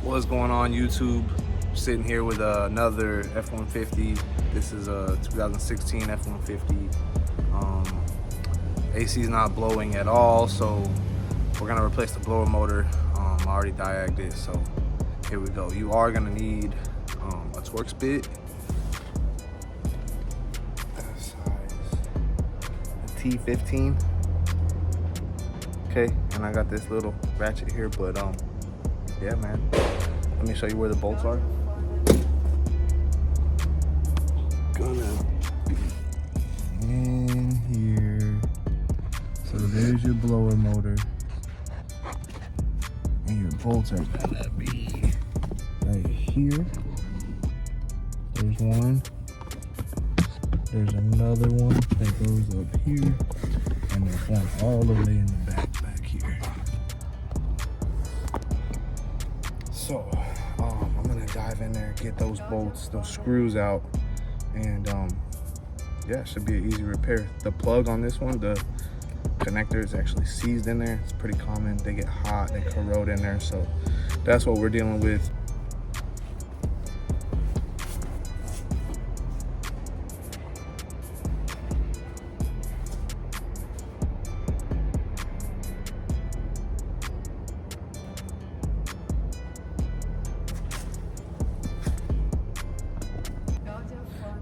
What's going on, YouTube? Sitting here with another F150. This is a 2016 F150. AC is not blowing at all, so we're gonna replace the blower motor. I already diagged it, so here we go. You are gonna need a Torx bit, a T15. Okay, and I got this little ratchet here, but yeah, man. Let me show you where the bolts are. Gonna be in here. So there's your blower motor, and your bolts are gonna be right here. There's one. There's another one that goes up here, and there's one all the way in the back here. So I'm gonna dive in there, get those bolts, those screws out, and yeah, it should be an easy repair. The plug on this one, the connector is actually seized in there. It's pretty common. They get hot, they corrode in there, so that's what we're dealing with.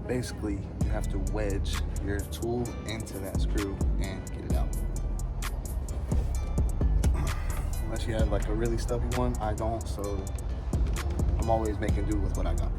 Basically, you have to wedge your tool into that screw and get it out. Unless you have like a really stubby one, I don't, so I'm always making do with what I got.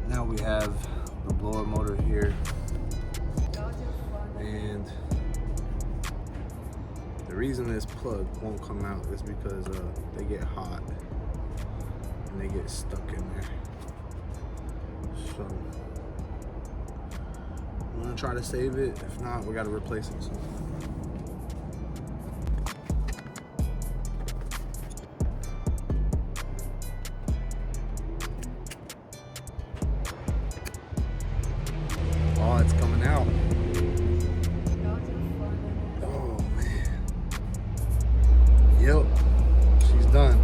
Now we have the blower motor here, and the reason this plug won't come out is because they get hot and they get stuck in there. So I'm gonna try to save it. If not, we gotta replace it soon. Oh, it's coming out. Oh, man. Yep, she's done.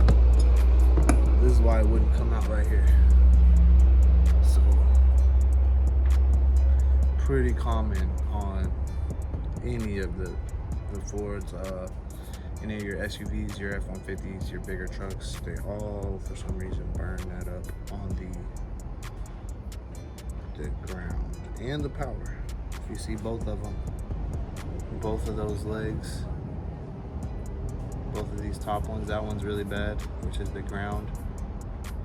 This is why it wouldn't come out right here. So, pretty common on any of the Fords, any of your SUVs, your F-150s, your bigger trucks. They all, for some reason, burn that up on the ground and the power. If you see both of them, both of those legs, both of these top ones, that one's really bad, which is the ground,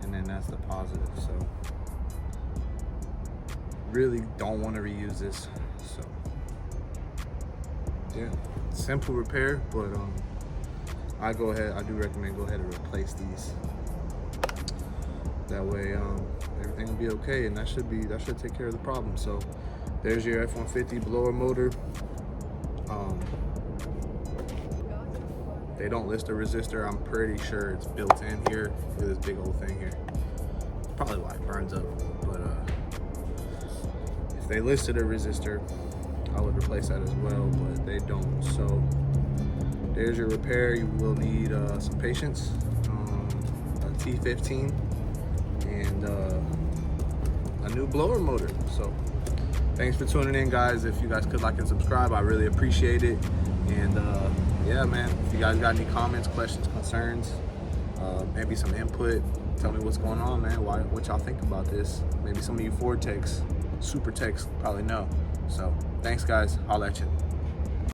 and then that's the positive. So really don't want to reuse this. So yeah, simple repair, but I do recommend go ahead and replace these. That way everything will be okay, and that should take care of the problem. So there's your F-150 blower motor. They don't list a resistor. I'm pretty sure it's built in here. Look at this big old thing here. Probably why it burns up, but if they listed a resistor, I would replace that as well, but they don't. So there's your repair. You will need some patience, a T15, and a new blower motor. So thanks for tuning in, guys. If you guys could like and subscribe, I really appreciate it. And yeah, man, if you guys got any comments, questions, concerns, maybe some input, tell me what's going on, man. What y'all think about this? Maybe some of you Ford techs, super techs probably know. So thanks, guys. Holla at you.